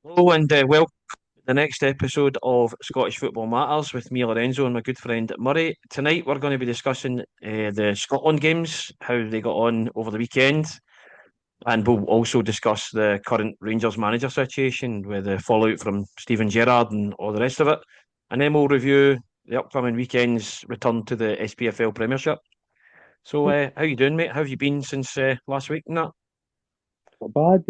Hello and welcome to the next episode of Scottish Football Matters with me, Lorenzo, and my good friend Murray. Tonight we're going to be discussing the Scotland games, how they got on over the weekend, and we'll also discuss the current Rangers manager situation with the fallout from Steven Gerrard and all the rest of it. And then we'll review the upcoming weekend's return to the SPFL Premiership. So, how you doing, mate? How have you been since last week and that? Not bad.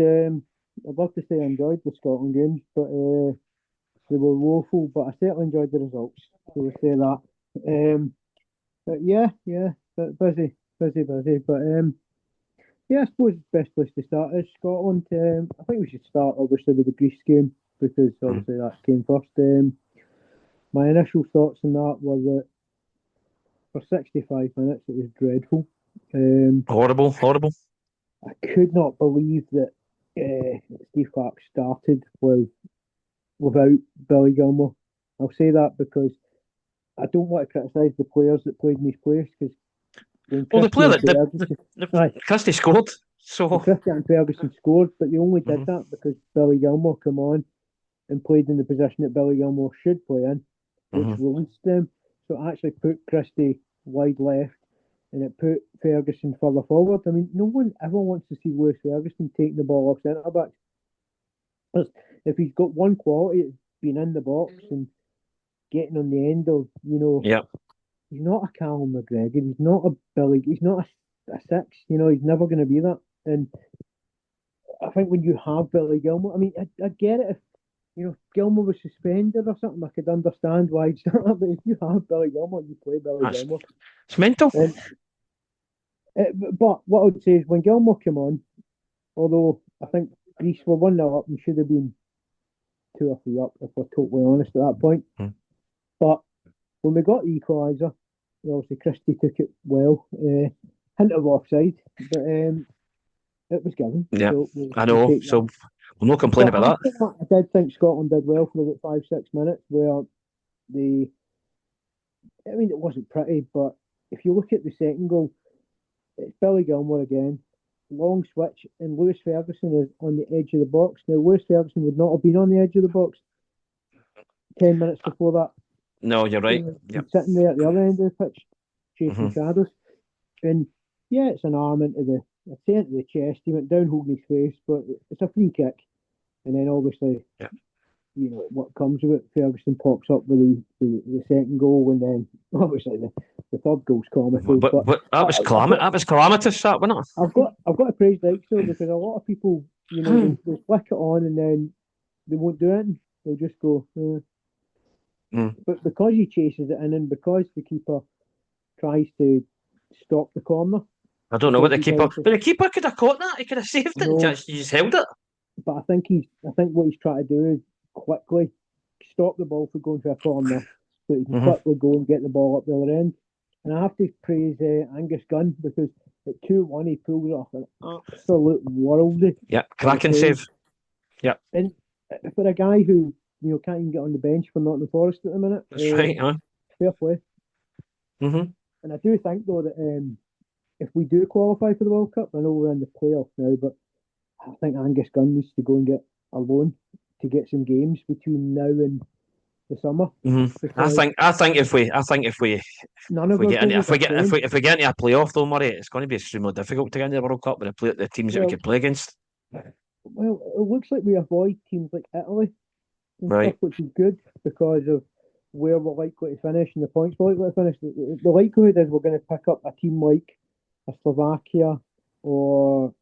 I'd love to say I enjoyed the Scotland games, but they were woeful. But I certainly enjoyed the results. So we'll say that. But yeah, but busy. But yeah, I suppose the best place to start is Scotland. I think we should start obviously with the Greece game because Mm. obviously that came first. My initial thoughts on that were that for 65 minutes it was dreadful. Um, Horrible, horrible. I could not believe that Steve Clark started without Billy Gilmore. I'll say that because I don't want to criticise the players that played in his place because when Well, the Christie player and that Ferguson, aye, Christie scored, when so. Christie and Ferguson scored, but they only did Mhm. that because Billy Gilmore came on and played in the position that Billy Gilmore should play in, which Mhm. released them. So it actually put Christie wide left and it put Ferguson further forward. I mean, no one ever wants to see Lewis Ferguson taking the ball off centre back. If he's got one quality, it's being in the box and getting on the end of, Yeah. he's not a Callum McGregor, he's not a Billy, he's not a six, he's never going to be that. And I think when you have Billy Gilmore, I mean, I get it if, Gilmore was suspended or something, I could understand why he's not, but if you have Billy Gilmore, you play Billy That's Gilmore. it's mental. And, but what I would say is when Gilmore came on, although I think Greece were 1-0 up and should have been 2 or 3 up, if we're totally honest at that point. Mm. But when we got the equaliser, obviously Christie took it well. Hint of offside, but it was given. Yeah, So I we'll know. take So that. we'll not complain But about after that, I did think Scotland did well for about 5, 6 minutes where they, I mean, it wasn't pretty, but if you look at the second goal, it's Billy Gilmore again. Long switch, and Lewis Ferguson is on the edge of the box. Now, Lewis Ferguson would not have been on the edge of the box 10 minutes that. before that. No, you're right. Yep. He's sitting there at the other end of the pitch, chasing Hmm. shadows. And yeah, it's an arm into the centre of the chest. He went down holding his face, but it's a free kick. And then obviously, Yeah. what comes with it. Ferguson pops up with the second goal, and then obviously the third goal's comical. But But that was I've got that was calamitous, that wasn't I've got to praise Dykstra because a lot of people, it? they'll flick it on and then they won't do it. They'll just go. Mm. But because he chases it in, and because the keeper tries to stop the corner, I don't know what because the he's keeper, obviously but the keeper could have caught that. He could have saved it and no. just held it. But I think what he's trying to do is quickly stop the ball from going to a corner, so he can Hmm. quickly go and get the ball up the other end. And I have to praise Angus Gunn because at 2-1 he pulls off an absolute worldie Yeah, of a cracking save. save. Yeah, And for a guy who can't even get on the bench for Nottingham Forest at the minute, that's right. Huh? fair play. Hmm. And I do think though that if we do qualify for the World Cup, I know we're in the playoffs now, but I think Angus Gunn needs to go and get a loan to get some games between now and the summer Hmm. because I think none if of we our get into goals are playing. if we get into a playoff though, Murray, it's going to be extremely difficult to get into the World Cup with the teams that we Well, could play against. well, it looks like we avoid teams like Italy and stuff, Right. which is good because of where we're likely to finish and the points we're likely to finish. The likelihood is we're going to pick up a team like a Slovakia or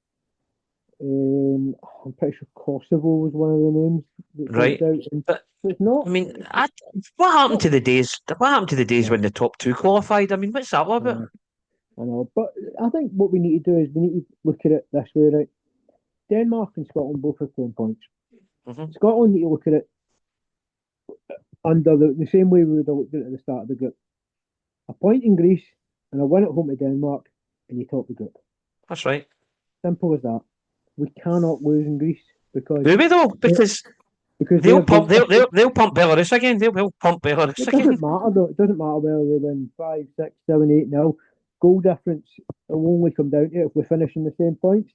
I'm pretty sure Kosovo was one of the names that jumped Right. out. And But so it's I not, mean, it's what happened not, to the days? What happened to the days uh, when the top two qualified? I mean, what's that all about? I know, but I think what we need to do is we need to look at it this way, right? Denmark and Scotland both have 10 points. Hmm. Scotland need to look at it under the same way we would have looked at it at the start of the group. A point in Greece and a win at home to Denmark, and you top the group. That's right. Simple as that. We cannot lose in Greece because Do we though? they because they They'll have pump been. they'll pump Belarus again. They'll pump Belarus It again. doesn't matter though. It doesn't matter whether we win 5, 6, 7, 8 nil. Goal difference will only come down to it if we finish in the same points.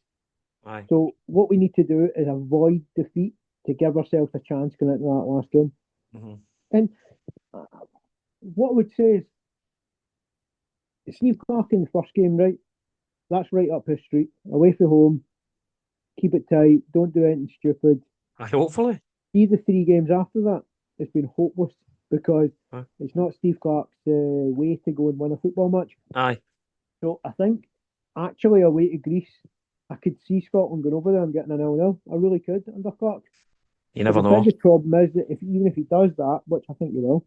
Aye. So what we need to do is avoid defeat to give ourselves a chance going into that last game. Mm-hmm. And what I would say is Steve Clark in the first game, right? That's right up his street. Away from home, keep it tight, don't do anything stupid. Hopefully. See the 3 games after that, it's been hopeless because Huh? it's not Steve Clark's way to go and win a football match. Aye. So I think actually away to Greece, I could see Scotland going over there and getting a 0-0. I really could under Clark. You But never the know. biggest problem is that even if he does that, which I think he will,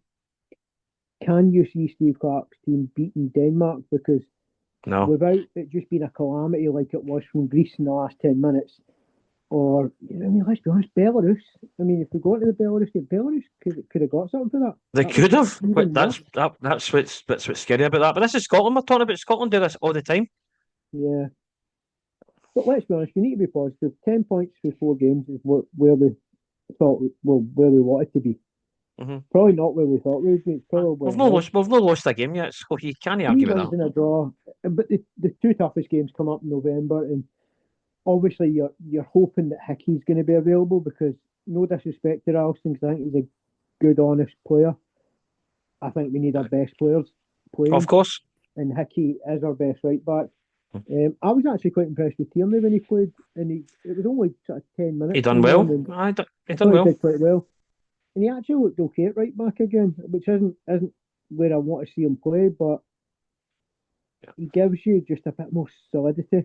can you see Steve Clark's team beating Denmark? Because No. without it just being a calamity like it was from Greece in the last 10 minutes, or, I mean, let's be honest, Belarus. I mean, if we go into the Belarus game, Belarus could have got something for that. They That could have. even But worse. that's what's scary about that. But this is Scotland. We're talking about Scotland do this all the time. Yeah. But let's be honest, we need to be positive. 10 points for 4 games is where we thought, where we wanted to be. Mm-hmm. Probably not where we thought we would be. It's probably We've not lost a game yet, so you can't 3 argue with wins that. and a draw. But the 2 toughest games come up in November, and obviously you're hoping that Hickey's going to be available, because no disrespect to Ralston, because I think he's a good, honest player. I think we need our best players playing. Of course. And Hickey is our best right back. I was actually quite impressed with Tierney when he played, and it was only sort of 10 minutes. He done well. He done well. He did quite well. And he actually looked okay at right back again, which isn't where I want to see him play, but he gives you just a bit more solidity.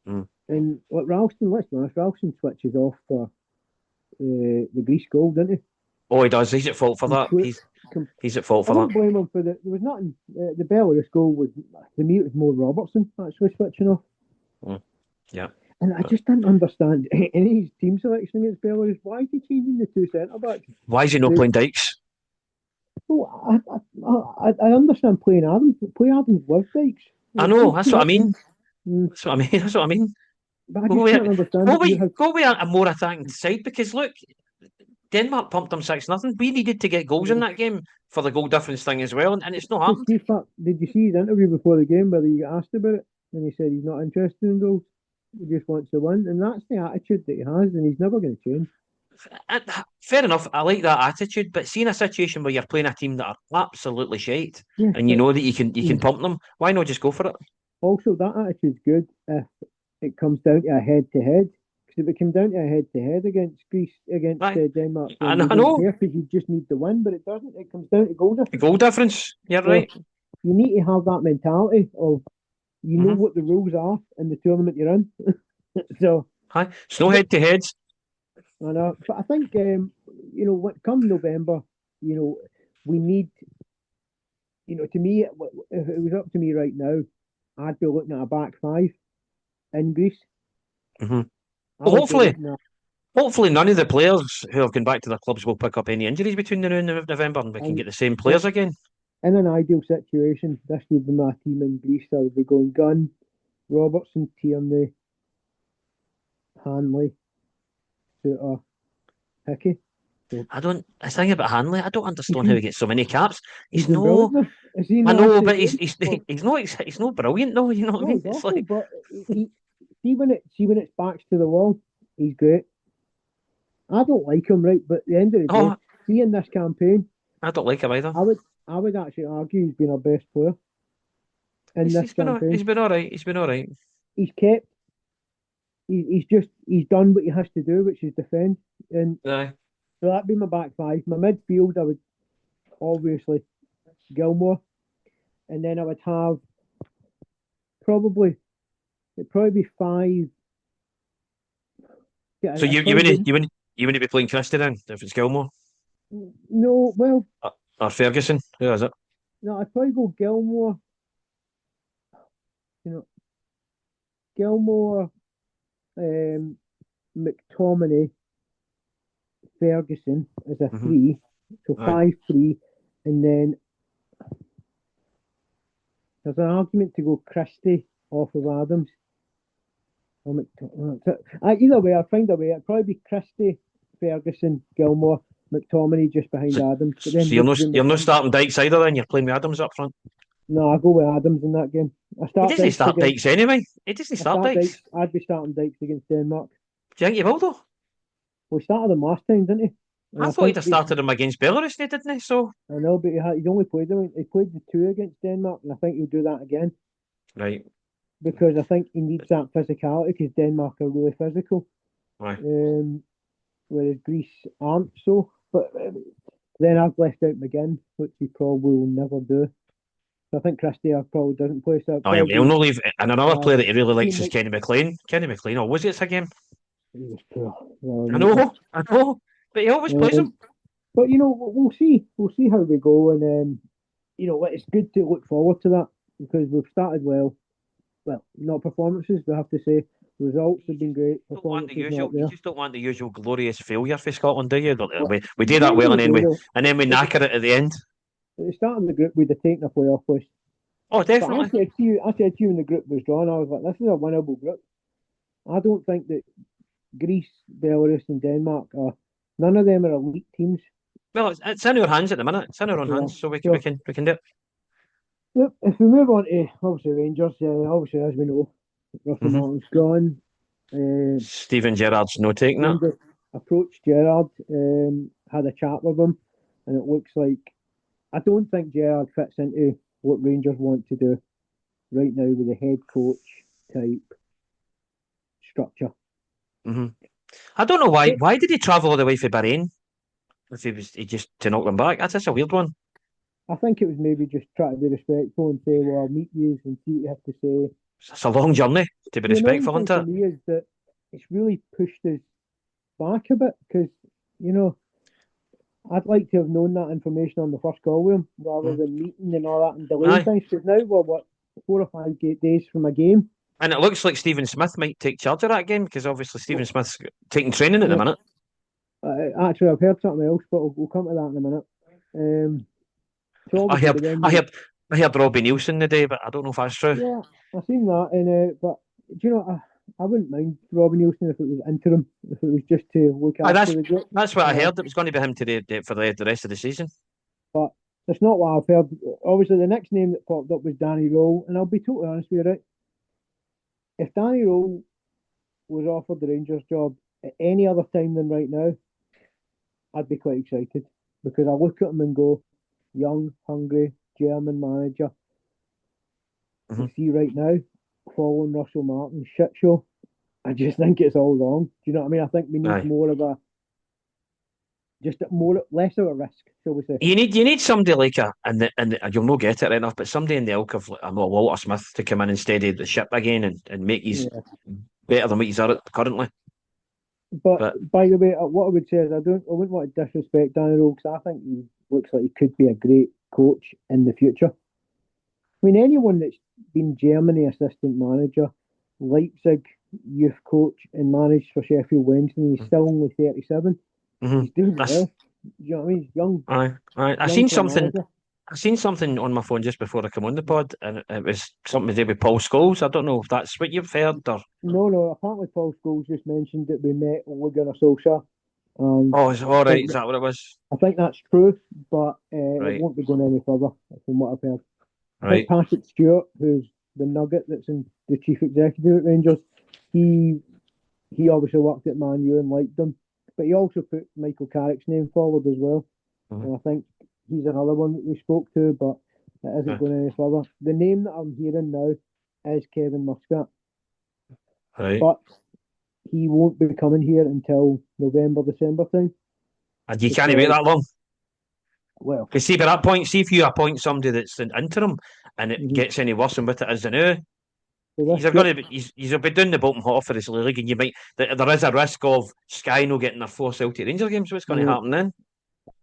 Mm. And like Ralston, let's be honest, Ralston switches off for the Greece goal, didn't he? Oh, he does. He's at fault for that. He's at fault for I that. don't blame him for there was nothing. The Belarus goal was, to me, it was more Robertson actually switching off. Yeah. And I just didn't understand any of his team selection against Belarus. Why is he changing the 2 centre backs? Why is he not playing Dykes? Oh, I understand playing Adams, but play Adams with Dykes. I know. That's what I mean. That's what I mean. But I just can't understand. Go with a more attacking side, because look, Denmark pumped them 6-0. We needed to get goals in that game for the goal difference thing as well, and it's not happened. Did you see his interview before the game where he got asked about it, and he said he's not interested in goals? He just wants to win, and that's the attitude that he has, and he's never going to change. Fair enough, I like that attitude, but seeing a situation where you're playing a team that are absolutely shite, and you know that you can pump them, why not just go for it? Also, that attitude's good if it comes down to a head-to-head. Because if it came down to a head-to-head against Greece, against Denmark, I know, because you just need to win, but it doesn't. It comes down to goal difference. Goal difference, you're right. You need to have that mentality of, you know what the rules are in the tournament you're in. So, it's no head-to-heads. I know, but I think come November, we need, to me, if it was up to me right now, I'd be looking at a back 5 in Greece. Well, hopefully none of the players who have gone back to their clubs will pick up any injuries between now and November, and we can get the same players again. In an ideal situation, this would be my team in Greece. I would be going Gunn, Robertson, Tierney, Hanley, Suter, Hickey. So, I think about Hanley. I don't understand how he gets so many caps. He's no. I know, but he's not brilliant though. You know what I mean? It's awful, but see when it's backs to the wall, he's great. I don't like him, right? But at the end of the day, see in this campaign, I don't like him either. I would actually argue he's been our best player in this campaign. He's been all right. He's kept. He's done what he has to do, which is defend. And so that'd be my back 5. My midfield, I would obviously Gilmore, and then I would have it'd probably be 5. Yeah, so you wouldn't be playing Christie then if it's Gilmore? No, well, or Ferguson. Who is it? No, I'd probably go Gilmore. Gilmore, McTominay, Ferguson as a 3, so 5-3, and then there's an argument to go Christie off of Adams. Either way, I'll find a way. It'd probably be Christie, Ferguson, Gilmore, McTominay just behind Adams. But then you're not starting Dykes either then? You're playing with Adams up front? No, I go with Adams in that game. He doesn't start Dykes anyway. He doesn't start Dykes. I'd be starting Dykes against Denmark. Do you think you will though? Well, he started them last time, didn't he? And I I thought he'd think have started him against Belarus, didn't he? So, I know, but he'd only played them. He played the two against Denmark, and I think he'll do that again right, because I think he needs that physicality because Denmark are really physical, right. whereas Greece aren't so. But then I've left out McGinn, which he probably will never do. So I think Christie probably doesn't play, so it'll Oh, probably he'll be not leave. And another player that he really likes is Mike. Kenny McLean. Kenny McLean always gets a game. He was poor the other I night. know, but he always plays him. But we'll see. We'll see how we go, and it's good to look forward to that because we've started well. Well, not performances, we have to say. Results have been great. Don't want the Performances usual. not You there. just don't want the usual glorious failure for Scotland, do you? But We at do the that end well, of the day, though, and then we at knacker it at the end. the start of the group, we'd have taken a playoff place. Oh, But I definitely. said to you when the group was drawn, I was like, this is a winnable group. I don't think that Greece, Belarus, and Denmark are. None of them are elite teams. Well, it's in our hands at the minute. It's in our own Yeah. hands, so So, we can do it. yep, if we move on to obviously Rangers, obviously as we know, Russell Mm-hmm. Martin's gone. Steven Gerrard's no taking it. Rangers approached Gerrard, had a chat with him, and it looks like I don't think Gerrard fits into what Rangers want to do right now with the head coach type structure. Mm-hmm. I don't know why. But Why did he travel all the way from Bahrain? If he just to knock them back? That's a weird one. I think it was maybe just try to be respectful and say, well, I'll meet you and see what you have to say. It's a long journey to be The annoying respectful, thing isn't for it? me is that it's really pushed us back a bit because, you know, I'd like to have known that information on the first call with him rather Mm. than meeting and all that and delaying Aye. things. Because now we're, 4 or 5 days from a game. And it looks like Stephen Smith might take charge of that game because obviously Stephen Smith's taking training at the Yeah, minute. actually, I've heard something else, but we'll come to that in a minute. So I obviously heard, the I Wednesday, heard, I heard Robbie Nielsen today, but I don't know if that's true. yeah, I've seen that. And but do you know, I wouldn't mind Robin Nielsen if it was interim, if it was just to look Aye, after the group. that's what I heard. It was going to be him today for the rest of the season. But that's not what I've heard. Obviously, the next name that popped up was Danny Rowe, and I'll be totally honest with you, right? If Danny Rowe was offered the Rangers job at any other time than right now, I'd be quite excited because I look at him and go, young, hungry, German manager. Mm-hmm. You see right now, following Russell Martin shit show. I just think it's all wrong. Do you know what I mean? I think we need more of a less of a risk, shall we say? You need somebody like and you'll not get it right enough, but somebody in the ilk of Walter Smith to come in and steady the ship again and make you better than what he's at currently. But by the way, what I would say is I wouldn't want to disrespect Danny Rowe because I think he looks like he could be a great coach in the future. I mean, anyone that's been Germany assistant manager, Leipzig youth coach, and managed for Sheffield Wednesday, he's still only 37. Mm-hmm. He's doing well. You know what I mean? He's young. Aye. I seen something on my phone just before I come on the pod, and it was something to do with Paul Scholes. I don't know if that's what you've heard or. No. Apparently, Paul Scholes just mentioned that we met Ole Gunnar Solskjaer. And Oh, is all right? Is that what it was? I think that's true, but Right. it won't be going any further from what I've heard. I Right. think Patrick Stewart, who's the nugget that's in the chief executive at Rangers, he obviously worked at Man U and liked them, but he also put Michael Carrick's name forward as well. Mm-hmm. And I think he's another one that we spoke to, but it isn't going any further. The name that I'm hearing now is Kevin Muscat, Right. but he won't be coming here until November, December time. And you can't wait that long. Well, Because see, by that point, see if you appoint somebody that's an interim and it gets any worse than what it is now, he's be doing the bottom half for this league, and there is a risk of Sky no getting their 4 Celtic Rangers games. What's going to happen then?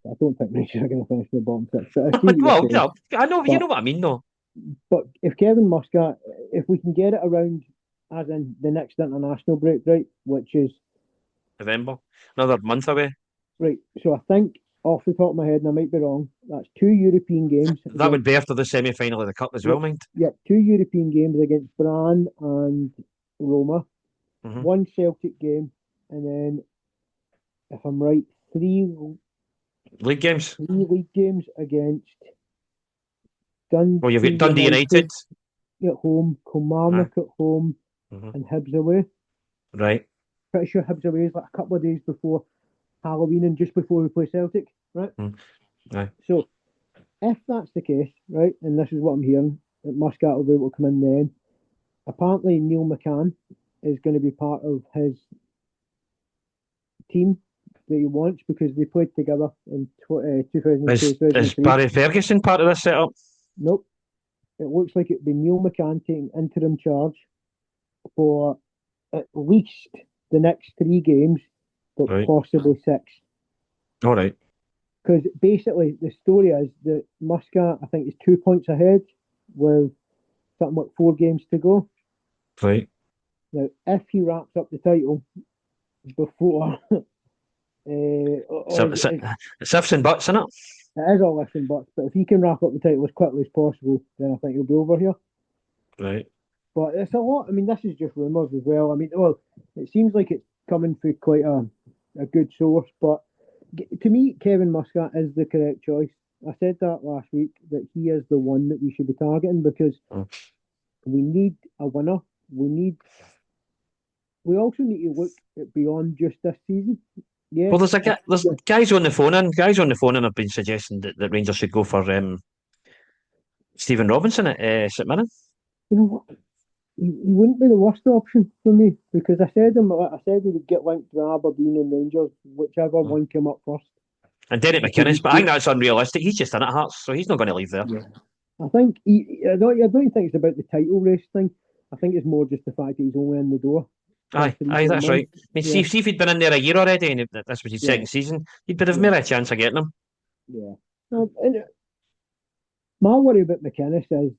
I don't think Rangers are going to finish in the bottom 6. But I know, you know what I mean, though. But if Kevin Muscat, if we can get it around, as in the next international break, right, which is November, another month away. Right, so I think off the top of my head, and I might be wrong, that's 2 European games. That would be after the semi-final of the Cup as well, mind. Yeah, 2 European games against Brann and Roma, 1 Celtic game, and then, if I'm right, 3 league games. 3 league games against Dundee. Well, you've got Dundee United at home, Kilmarnock at home, and Hibs away. Right. pretty sure Hibs away is like a couple of days before Halloween and just before we play Celtic, right? Aye. So if that's the case, right, and this is what I'm hearing, that Muscat will be able to come in then. Apparently, Neil McCann is going to be part of his team that he wants because they played together in 2002, Is 2003. Barry Ferguson part of this setup? Nope. It looks like it'd be Neil McCann taking interim charge for at least the next 3 games, but Right. possibly 6. All right. Because basically the story is that Muscat, I think, is 2 points ahead with something like 4 games to go. Right. Now, if he wraps up the title before, It's ifs and buts, isn't it? it is all ifs and buts, but if he can wrap up the title as quickly as possible, then I think he'll be over here. Right. But it's a lot. I mean, this is just rumours as well. I mean, well, it seems like it's coming through quite a good source, but to me, Kevin Muscat is the correct choice. I said that last week, that he is the one that we should be targeting because we need a winner. We also need to look at beyond just this season. Yeah. Well, there's guys on the phone and have been suggesting that Rangers should go for Stephen Robinson at St Mirren. You know what? He wouldn't be the worst option for me because I said he would get linked to Aberdeen and Rangers, whichever one came up first. And Derek McInnes, but I think that's unrealistic. He's just in at Hearts, so he's not going to leave there. Yeah. I think I don't think it's about the title race thing. I think it's more just the fact that he's only in the door. Aye, that's right. I mean, Yeah. see if he'd been in there a year already, and this was his second season, he'd have made a chance of getting him. Yeah. And my worry about McInnes is,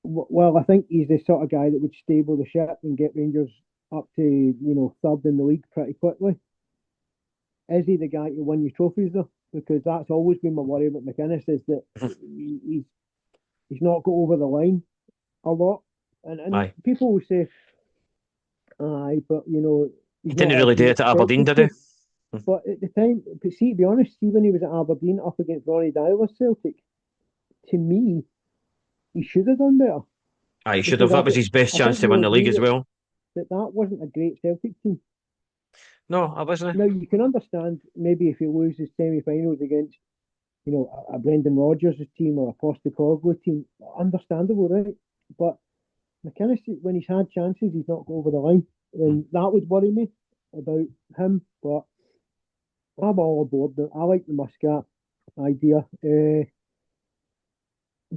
well, I think he's the sort of guy that would stable the ship and get Rangers up to third in the league pretty quickly. Is he the guy to win you trophies though? Because that's always been my worry about McInnes is that he's not got over the line a lot, and people will say, "Aye, but he didn't really do it at Aberdeen, did he?" But at the time, to be honest, when he was at Aberdeen up against Ronnie Dyler's Celtic, to me, he should have done better. Aye, he should have. That was his best chance to win the league as well. That wasn't a great Celtic team. No, I wasn't. Now, you can understand maybe if he loses semi-finals against, a Brendan Rodgers' team or a Postecoglou team, understandable, right? But McInnes, when he's had chances, he's not got over the line. And that would worry me about him. But I'm all aboard. I like the Muscat idea.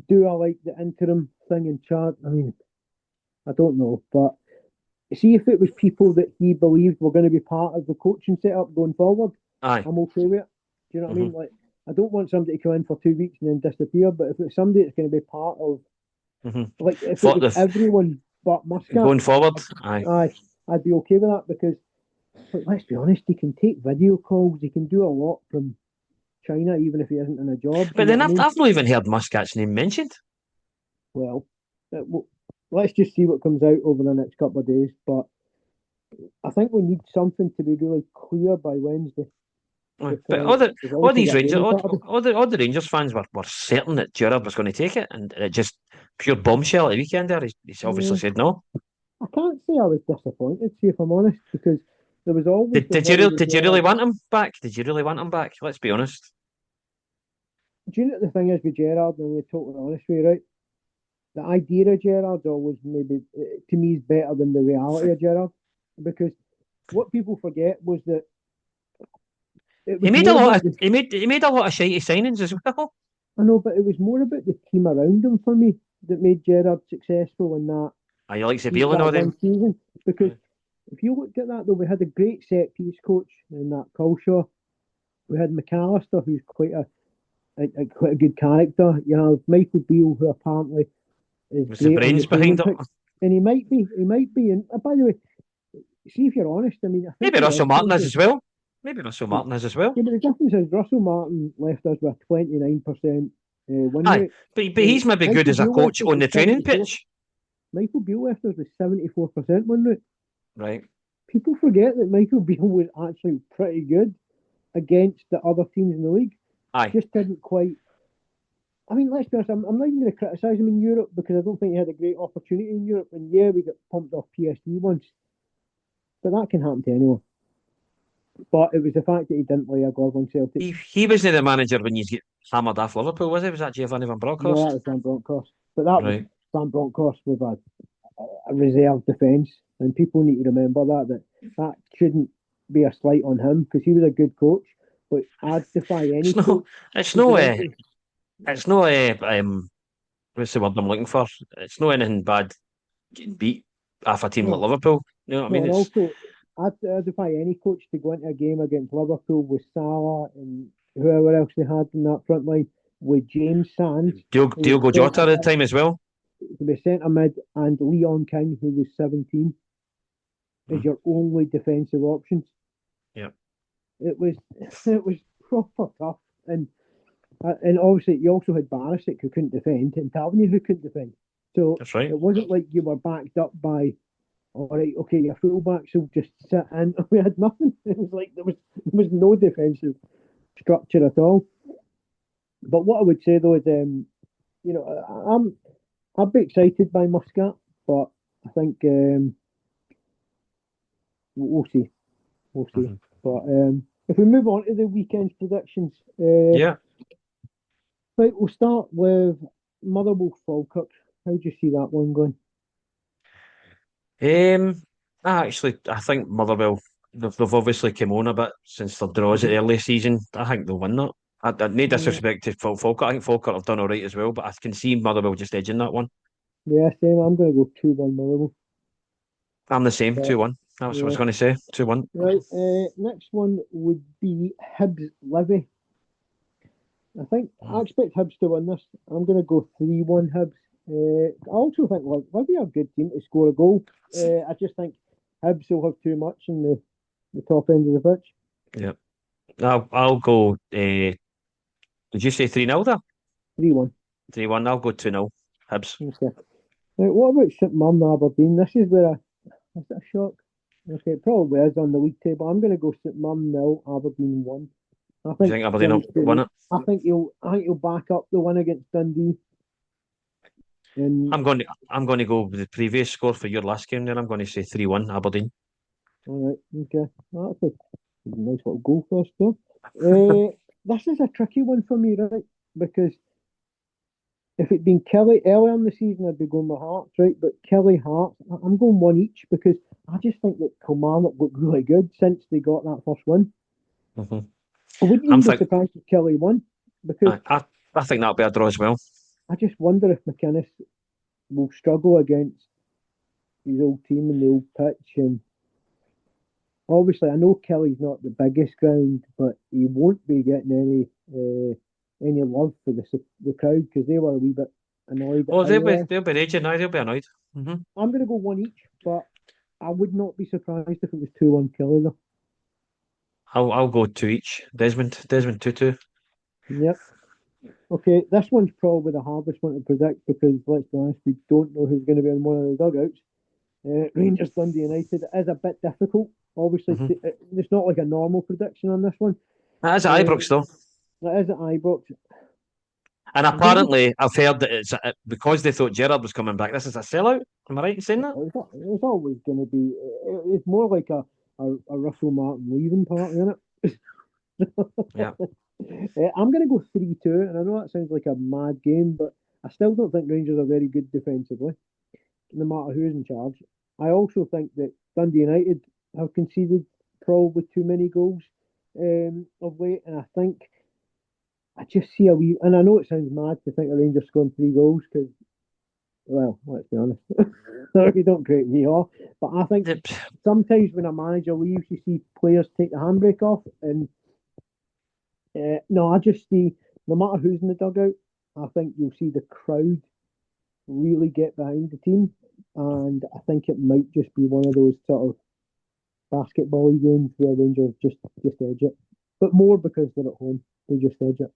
Do I like the interim thing in charge? I mean, I don't know. But see, if it was people that he believed were going to be part of the coaching setup going forward, I'm okay with it. Do you know what I mean? Like, I don't want somebody to come in for 2 weeks and then disappear. But if it's somebody that's going to be part of, like, if it was everyone but Muscat going forward, I'd be okay with that because, let's be honest, he can take video calls. He can do a lot from China, even if he isn't in a job. But then I've not even heard Muscat's name mentioned. Well, let's just see what comes out over the next couple of days. But I think we need something to be really clear by Wednesday. But all the Rangers fans were certain that Gerrard was going to take it, and it just pure bombshell at the weekend there. He's obviously said no. I can't say I was disappointed, see if I'm honest, because there was always. Did you really want him back? Did you really want him back? Let's be honest. Do you know what the thing is with Gerrard, and we're totally honest with you, right? The idea of Gerrard's always maybe, to me, is better than the reality of Gerrard. Because what people forget was that he made a lot of shitey signings as well. I know, but it was more about the team around him for me that made Gerrard successful in that. I like Zabeel and all them. Season. Because if you looked at that, though, we had a great set piece coach in that Culshaw. We had McAllister, who's quite a good character. You have Michael Beale, who apparently is the brains behind it, and he might be. And by the way, see if you're honest. I mean, maybe Russell Martin is as well. Yeah, but the difference is Russell Martin left us with 29% win rate. But he's maybe good as a coach on the training pitch. Michael Beale left us with 74% win rate. Right. People forget that Michael Beale was actually pretty good against the other teams in the league. Just didn't quite. I mean, let's be honest, I'm not even going to criticise him in Europe because I don't think he had a great opportunity in Europe. And yeah, we got pumped off PSG once. but that can happen to anyone. But it was the fact that he didn't play a glove on Celtic. He wasn't the manager when you get hammered off Liverpool, was he? Was that Giovanni Van No, that Bronckhorst? was Van Bronckhorst. But that was Right. Van Bronckhorst with a reserve defence, and people need to remember that shouldn't be a slight on him because he was a good coach. But I'd defy any It's no, coach it's to no, go into. it's no, what's the word I'm looking for? It's no anything bad getting beat off a team like No, Liverpool. You know what I no, mean? and It's also I'd defy any coach to go into a game against Liverpool with Salah and whoever else they had in that front line with James Sands, who was Diogo Jota centre at the mid, time as well. and Leon King, who was 17, as Mm. your only defensive options. Yeah. It was it was proper tough, and obviously you also had Barisic who couldn't defend and Tavernier who couldn't defend. So That's right. it wasn't like you were backed up by, all right, okay, your fullbacks will just sit in. We had nothing. It was like there was no defensive structure at all. But what I would say though is, I'd be excited by Muscat, but I think we'll see. We'll see. Mhm. But if we move on to the weekend's predictions, Yeah. right, we'll start with Motherwell Falkirk. How do you see that one going? I think Motherwell, they've obviously come on a bit since their draws at the early season. I think they'll win that. No Yeah, disrespect to Falkirk. I think Falkirk have done all right as well, but I can see Motherwell just edging that one. yeah, same. I'm going to go 2-1 Motherwell. I'm the same, But, 2-1. That's what I was yeah. going to say, 2-1. Right, next one would be Hibs Livy. I expect Hibs to win this. I'm going to go 3-1 Hibs. I also think Livy are a good team to score a goal. I just think Hibs will have too much in the top end of the pitch. Yeah. I'll go. Did you say 3-0 there? 3-1. 3-1. I'll go 2-0. Hibs. Okay. Right, what about St Mirren Aberdeen? This is where is it a shock? Okay, it probably is on the league table. I'm going to go St Mirren 0, Aberdeen 1. I You think think Aberdeen will Kenny's win it? I think he'll back up the win against Dundee. And I'm going to go with the previous score for your last game. Then I'm going to say 3-1 Aberdeen. all right, okay, well, that's a nice little goal first there. This is a tricky one for me, right? Because if it'd been Kelly earlier in the season, I'd be going with Hearts, right? But Kelly Hearts, I'm going one each because I just think that Kilmarnock looked really good since they got that first win. Mm-hmm. I wouldn't I'm even be think surprised if Kelly won because I think that'll be a draw as well. I just wonder if McInnes will struggle against his old team in the old pitch. And obviously, I know Kelly's not the biggest ground, but he won't be getting any love for the crowd because they were a wee bit annoyed at Oh, how well. they'll be raging now. They'll be annoyed. Mm-hmm. I'm going to go one each, but I would not be surprised if it was 2-1 Kelly though. I'll go 2 each. Desmond 2-2. Yep. Okay, this one's probably the hardest one to predict because let's be honest, we don't know who's going to be in one of the dugouts. Rangers Dundee United is a bit difficult. Obviously, Mm-hmm. it's not like a normal prediction on this one. That is at Uh, Ibrox though. that is at Ibrox. And I'm going to go. apparently, I've heard that it's because they thought Gerrard was coming back. This is a sellout. Am I right in saying that? It's always going to be. It's more like a Russell Martin leaving party, isn't it? Yeah. I'm going to go 3-2, and I know that sounds like a mad game, but I still don't think Rangers are very good defensively, no matter who's in charge. I also think that Dundee United have conceded probably too many goals of late, and I just see a wee. And I know it sounds mad to think the Rangers scoring 3 goals because, well, let's be honest, we don't create VAR. But I think sometimes when a manager leaves, you see players take the handbrake off, and no, I just see no matter who's in the dugout, I think you'll see the crowd really get behind the team, and I think it might just be one of those sort of basketball games where Rangers just edge it, but more because they're at home, they just edge it.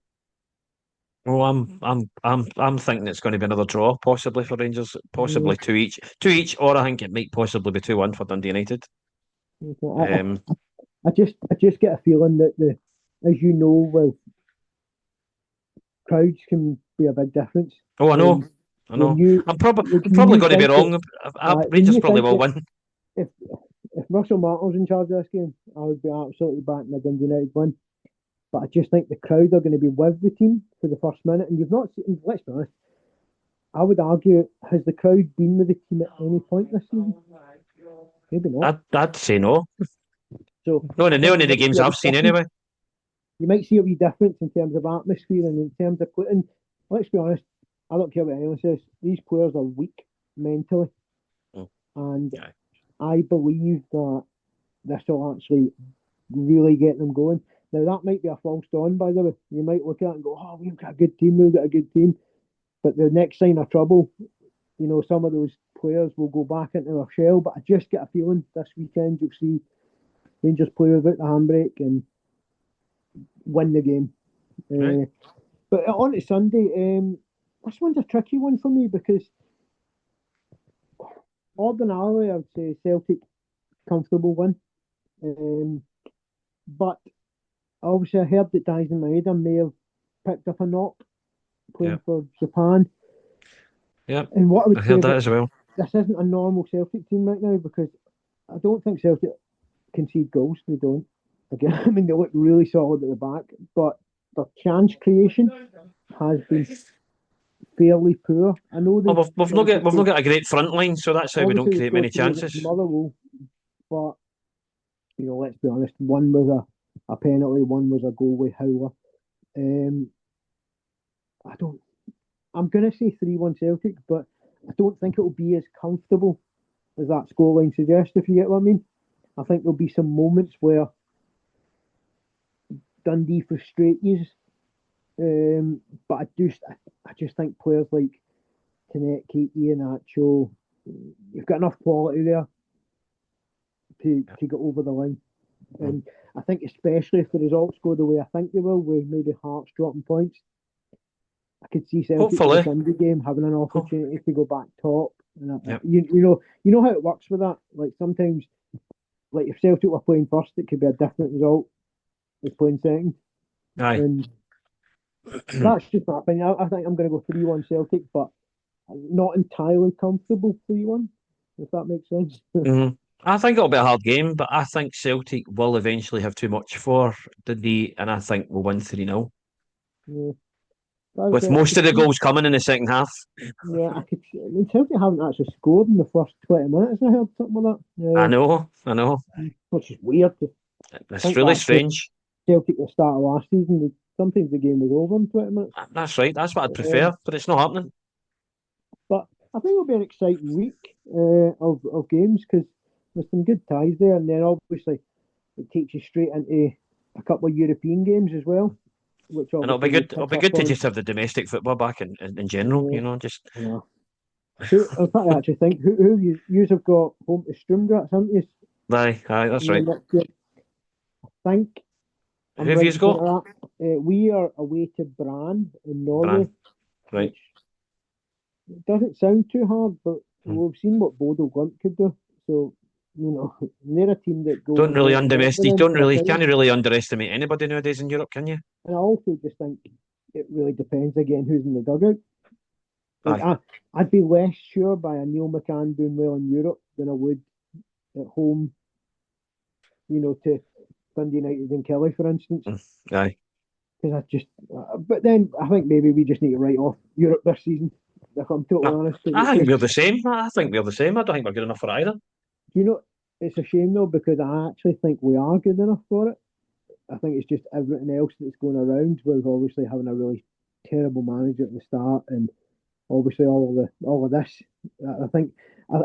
Well, I'm thinking it's going to be another draw, possibly for Rangers, Yeah. possibly 2 each, or I think it might possibly be 2-1 for Dundee United. I, I just get a feeling that as you know, well, crowds can be a big difference. Oh, I know, Um, I when know. you I'm when probably you going to be think that wrong. when Rangers you probably think will that win. if Russell Martin's in charge of this game, I would be absolutely backing a Dundee United win. But I just think the crowd are going to be with the team for the first minute. And you've not seen, let's be honest, I would argue, has the crowd been with the team at any point this season? Maybe not. I'd say no. So No, in any of the games I've seen anyway. You might see a wee difference in terms of atmosphere and in terms of putting. Let's be honest, I don't care what anyone says. These players are weak mentally, and I believe that this will actually really get them going. Now that might be a false dawn, by the way. You might look at it and go, "Oh, we've got a good team. We've got a good team," but the next sign of trouble, some of those players will go back into their shell. But I just get a feeling this weekend you'll see Rangers play without the handbrake and win the game. Right. But on to Sunday, this one's a tricky one for me because ordinarily I would say Celtic comfortable win. But obviously I heard that Dyson Maeda may have picked up a knock playing for Japan. Yeah, and what I heard that as well. This isn't a normal Celtic team right now because I don't think Celtic concede goals. They don't. Again, I mean, they look really solid at the back, but their chance creation has been fairly poor. I know we've not got a great front line, so that's how we don't create many chances. Motherwell, but let's be honest, one was a penalty, one was a goal with Howler. I'm gonna say 3-1 Celtic, but I don't think it'll be as comfortable as that scoreline suggests, if you get what I mean. I think there'll be some moments where Dundee frustrate you, but I just think players like Konecki, Iheanacho, you've got enough quality there to get over the line. And I think especially if the results go the way I think they will, with maybe Hearts dropping points, I could see Celtic in the Sunday game having an opportunity to go back top. You know how it works with that. Like sometimes, like if Celtic were playing first, it could be a different result as playing second. Aye. And that's just my opinion. I think I'm going to go 3-1 Celtic, but I'm not entirely comfortable 3-1, if that makes sense. I think it'll be a hard game, but I think Celtic will eventually have too much for Dundee, and I think we'll win 3-0. Yeah. With most of the goals coming in the second half. Yeah, Celtic haven't actually scored in the first 20 minutes, I heard something like that. I know. Which is weird. It's really strange. Celtic at the start of last season, sometimes the game was over in 20 minutes. That's right, that's what I'd prefer, but it's not happening. But I think it'll be an exciting week of games because there's some good ties there, and then obviously it takes you straight into a couple of European games as well. And it'll be good. It'll be good to just have the domestic football back in general. Just. Yeah. I'm trying to actually think who you have got home to Strumgratz, haven't you? Aye, that's right. I think. Who have you got? We are away to Brann in Norway. Right. It doesn't sound too hard, but we've seen what Bodo Glimt could do. So they're a team that goes. Can't really underestimate anybody nowadays in Europe, can you? And I also just think it really depends again who's in the dugout. I'd be less sure by a Neil McCann doing well in Europe than I would at home. To Dundee United and Kelly, for instance. Aye. Because but then I think maybe we just need to write off Europe this season. If I'm totally honest. I think we're the same. I don't think we're good enough for either. It's a shame though, because I actually think we are good enough for it. I think it's just everything else that's going around with obviously having a really terrible manager at the start, and obviously all of this. I think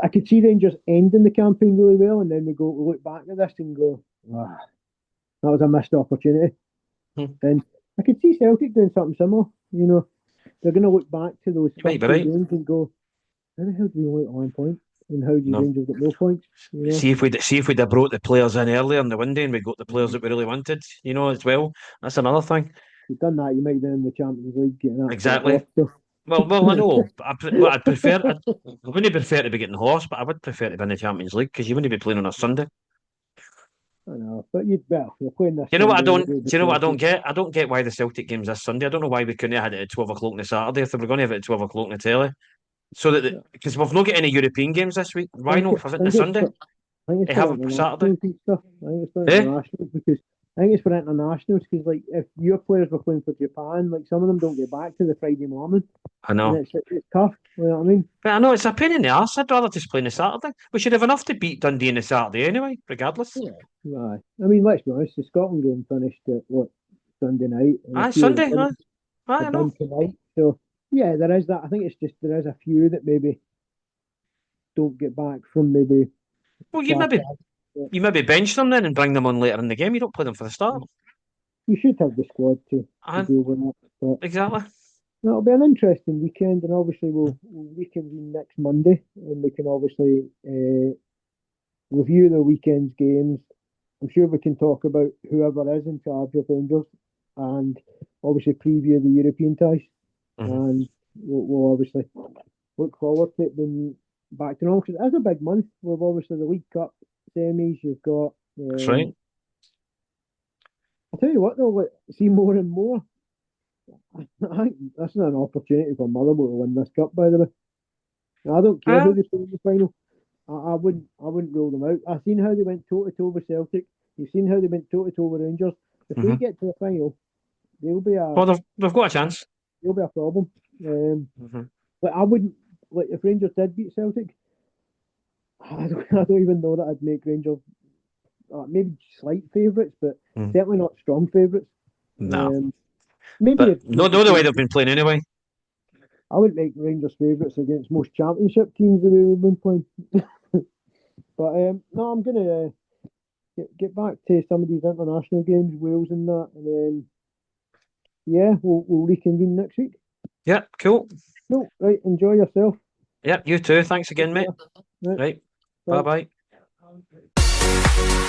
I could see Rangers ending the campaign really well, and then we look back at this and go, that was a missed opportunity. And I could see Celtic doing something similar. They're going to look back to those first games and go, how the hell did we only get 1 point? And how do Rangers get no points? See if we'd have brought the players in earlier in the window and we got the players that we really wanted, as well. That's another thing. If you've done that, you might have been in the Champions League getting that. Exactly. Well, I know. I wouldn't prefer to be getting horse, but I would prefer to be in the Champions League because you wouldn't be playing on a Sunday. I know, but you're playing this. Do you know what I don't get? I don't get why the Celtic game's this Sunday. I don't know why we couldn't have had it at 12 o'clock on the Saturday if they were going to have it at 12 o'clock on the telly. So that because we've not got any European games this week, why not have it on the Sunday? think it's to for have a Saturday. internationals and stuff. I think it's for Eh? internationals because I think it's for internationals because like if your players were playing for Japan, like some of them don't get back to the Friday morning, I and know. it's tough. You know what I mean? But I know it's a pain in the arse. I'd rather just play on the Saturday. We should have enough to beat Dundee on the Saturday anyway, regardless. Yeah. Right. I mean, let's be honest. The Scotland game finished at what Sunday night, and a Aye, few of the Sunday. games Aye, aye, are I know. done tonight. So yeah, there is that. I think it's just there is a few that maybe don't get back from maybe Well, Saturday. But you maybe bench them then and bring them on later in the game. You don't play them for the start. you should have the squad to Aye, deal with that. But exactly. no, it'll be an interesting weekend, and obviously we'll reconvene next Monday, and we can obviously review the weekend's games. I'm sure we can talk about whoever is in charge of Rangers, and obviously preview the European ties, and we'll obviously look forward to it being back to normal. Because it is a big month. We've obviously the League Cup semis. You've got. That's right. I'll tell you what though, like, see more and more. I think this is an opportunity for Motherwell to win this cup. By the way, I don't care who they play in the final. I wouldn't rule them out. I've seen how they went toe to toe with Celtic. You've seen how they went toe to toe with Rangers. If they get to the final, they'll be a Well, they've got a chance. they'll be a problem. But I wouldn't like if Rangers did beat Celtic. I don't even know that I'd make Rangers maybe slight favourites, but certainly not strong favourites. No. Maybe But no, the way they've been playing anyway. I wouldn't make Rangers favourites against most championship teams the way we've been playing. But no, I'm gonna get back to some of these international games, Wales and that, and then yeah, we'll reconvene next week. Yeah, cool. No, right, enjoy yourself. Yeah, you too. Thanks again, mate. Right. Right. Bye bye.